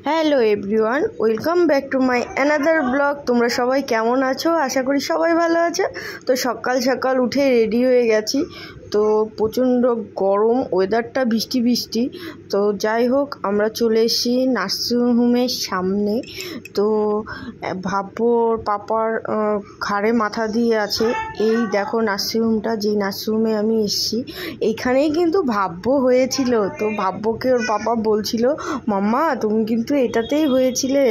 Hello everyone, welcome back to my another blog. তোমরা সবাই কেমন আছো? আশা করি সবাই ভালো আছো। তো সকাল সকাল উঠে রেডি হয়ে গেছি। তো প্রচণ্ড গরম, ওয়েদারটা বৃষ্টি বৃষ্টি। তো যাই হোক, আমরা চলে এসেছি নার্সিংহোমের সামনে। তো ভাব্যর পাপার ঘাড়ে মাথা দিয়ে আছে। এই দেখো নার্সিংহোমটা, যেই নার্সিংহোমে আমি এসেছি এইখানেই কিন্তু ভাব্য হয়েছিল। তো ভাব্যকে ওর পাপা বলছিল, মাম্মা তুমি কিন্তু এটাতেই হয়েছিলে,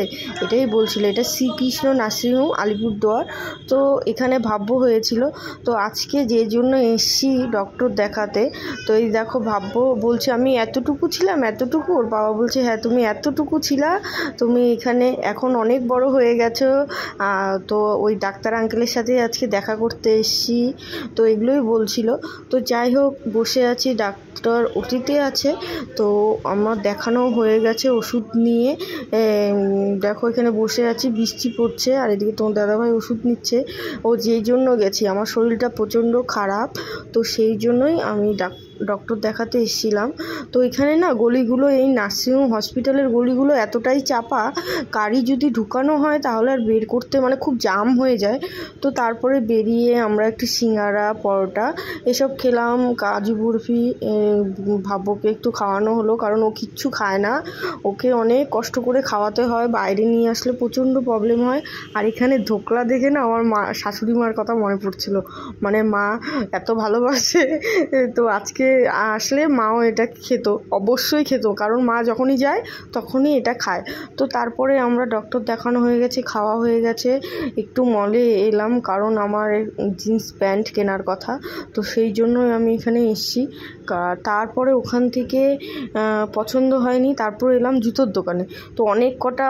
এটাই বলছিল। এটা শ্রীকৃষ্ণ নার্সিংহোম, আলিপুরদুয়ার। তো এখানে ভাব্য হয়েছিল। তো আজকে যে জন্য এসছি ডক্টর দেখাতে, তো এই দেখো ভাব্য বলছে আমি এতটুকু ছিলাম, এতটুকু। ওর বাবা বলছে হ্যাঁ তুমি এতটুকু ছিলা, তুমি এখানে এখন অনেক বড় হয়ে গেছো। তো ওই ডাক্তার আঙ্কেলের সাথে আজকে দেখা করতে এসছি। তো এগুলোই বলছিল। তো যাই হোক, বসে আছি, ডাক্তার ওটিতে আছে। তো আমার দেখানো হয়ে গেছে ওষুধ নিয়ে। দেখো এখানে বসে আছি, বৃষ্টি পড়ছে, আর এদিকে তোমার দাদাভাই ওষুধ নিচ্ছে। ও যেই জন্য গেছি, আমার শরীরটা প্রচণ্ড খারাপ, তো সেই জন্যই আমি ডক্টর দেখাতে এসেছিলাম। তো এখানে না গলিগুলো, এই নার্সিংহোম হসপিটালের গলিগুলো এতটাই চাপা, গাড়ি যদি ঢুকানো হয় তাহলে আর বের করতে মানে খুব জাম হয়ে যায়। তো তারপরে বেরিয়ে আমরা একটু সিঙ্গারা, পরোটা এসব খেলাম, কাজু বরফি ভাব্যকে একটু খাওয়ানো হলো, কারণ ও কিচ্ছু খায় না। ওকে অনেক কষ্ট করে খাওয়াতে হয়, বাইরে নিয়ে আসলে প্রচণ্ড প্রবলেম হয়। আর এখানে ধোকলা দেখে না আমার শাশুড়ি মার কথা মনে পড়ছিল, মানে মা এত ভালোবাসে। তো আজকে আসলে মাও এটা খেত, অবশ্যই খেত, কারণ মা যখনই যায় তখনই এটা খায়। তো তারপরে আমরা ডক্টর দেখানো হয়ে গেছে, খাওয়া হয়ে গেছে, একটু মলে এলাম, কারণ আমার জিন্স প্যান্ট কেনার কথা। তো সেই জন্যই আমি এখানে এসেছি। তারপরে ওখান থেকে পছন্দ হয়নি, তারপর এলাম জুতোর দোকানে। তো অনেক কটা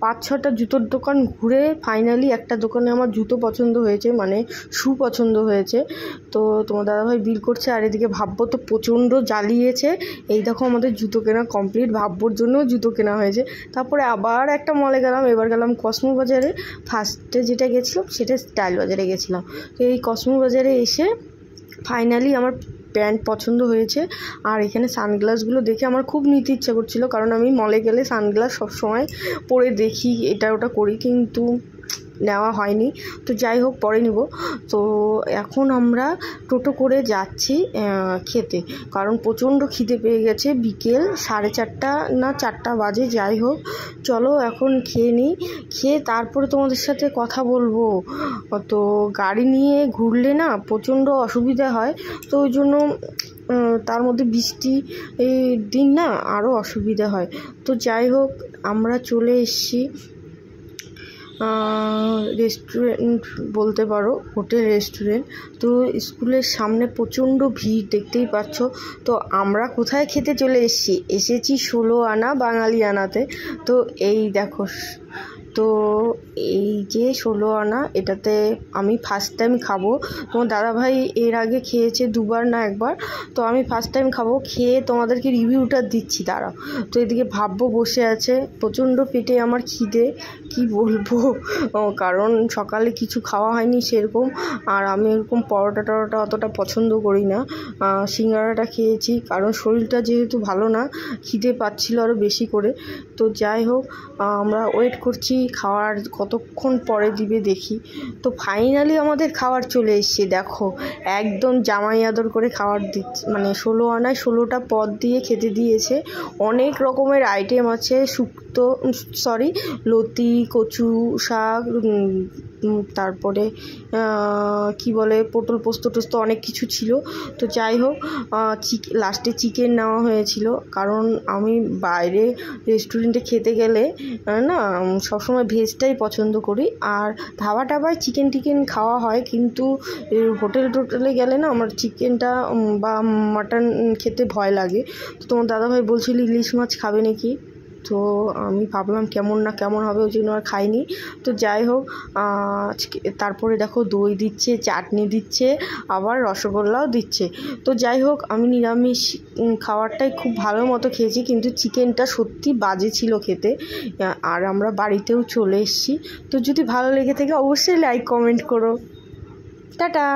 5-6টা জুতোর দোকান ঘুরে ফাইনালি একটা দোকানে আমার জুতো পছন্দ হয়েছে, মানে শু পছন্দ হয়েছে। তো তোমার দাদাভাই বিল করছে, আর এদিকে ভাব্য তো প্রচণ্ড জ্বালিয়েছে। এই দেখো আমাদের জুতো কেনা কমপ্লিট, ভাব্যর জন্যও জুতো কেনা হয়েছে। তারপরে আবার একটা মলে গেলাম, এবার গেলাম কসমো বাজারে। ফার্স্টে যেটা গেছিলাম সেটা স্টাইল বাজারে গেছিলাম। তো এই কসমো বাজারে এসে ফাইনালি আমার প্যান্ট পছন্দ হয়েছে। আর এখানে সানগ্লাসগুলো দেখে আমার খুব নিতে ইচ্ছা করছিল, কারণ আমি মলে গেলে সানগ্লাস সবসময় পরে দেখি, এটা ওটা করি, কিন্তু নেওয়া হয়নি। তো যাই হোক, পরে নিব। তো এখন আমরা টোটো করে যাচ্ছি খেতে, কারণ প্রচণ্ড খিদে পেয়ে গেছে। বিকেল 4:30 না 4টা বাজে। যাই হোক, চলো এখন খেয়ে নিই, খেয়ে তারপরে তোমাদের সাথে কথা বলবো। তো গাড়ি নিয়ে ঘুরলে না প্রচণ্ড অসুবিধা হয়, তো ওই জন্য তার মধ্যে বৃষ্টি এই দিন না আরও অসুবিধা হয়। তো যাই হোক, আমরা চলে এসেছি রেস্টুরেন্ট বলতে পারো, হোটেল রেস্টুরেন্ট। তো স্কুলের সামনে প্রচণ্ড ভিড়, দেখতেই পাচ্ছ। তো আমরা কোথায় খেতে চলে এসেছি 16 আনা বাঙালি আনাতে। তো এই দেখো, তো এই যে 16 আনা, এটাতে আমি ফার্স্ট টাইম খাবো। তোমার দাদাভাই এর আগে খেয়েছে 2বার না 1বার, তো আমি ফার্স্ট টাইম খাবো। খেয়ে তোমাদেরকে রিভিউটা দিচ্ছি দাঁড়াও। তো এদিকে ভাব্য বসে আছে, প্রচণ্ড পেটে আমার খিদে, কি বলবো, কারণ সকালে কিছু খাওয়া হয়নি সেরকম। আর আমি এরকম পরোটা টরোটা অতটা পছন্দ করি না। সিঙ্গারাটা খেয়েছি, কারণ শরীরটা যেহেতু ভালো না, খিদে পাচ্ছিল আরও বেশি করে। তো যাই হোক, আমরা ওয়েট করছি, খাওয়ার কতক্ষণ পরে দিবে দেখি। তো ফাইনালি আমাদের খাবার চলে এসছে। দেখো একদম জামাই আদর করে খাবার দিচ্ছে, মানে 16 আনায় 16টা পদ দিয়ে খেতে দিয়েছে। অনেক রকমের আইটেম আছে, লতি, কচু শাক, তারপরে কি বলে পটল পোস্ত টোস্ত অনেক কিছু ছিল। তো যাই হোক, লাস্টে চিকেন নেওয়া হয়েছিল, কারণ আমি বাইরে রেস্টুরেন্টে খেতে গেলে না সবসময় ভেজটাই পছন্দ করি। আর ধাবা টাবায় চিকেন টিকেন খাওয়া হয়, কিন্তু হোটেলে গেলে না আমার চিকেনটা বা মাটন খেতে ভয় লাগে। তো তোমার দাদাভাই বলছিল ইলিশ মাছ খাবে নাকি, তো আমি ভাবলাম কেমন না কেমন হবে, ওই জন্য আর খাইনি। তো যাই হোক, তারপরে দেখো দই দিচ্ছে, চাটনি দিচ্ছে, আবার রসগোল্লাও দিচ্ছে। তো যাই হোক, আমি নিরামিষ খাবারটাই খুব ভালো মতো খেয়েছি, কিন্তু চিকেনটা সত্যি বাজে ছিল খেতে। আর আমরা বাড়িতেও চলে এসেছি। তো যদি ভালো লেগে থাকে অবশ্যই লাইক কমেন্ট করো। টাটা।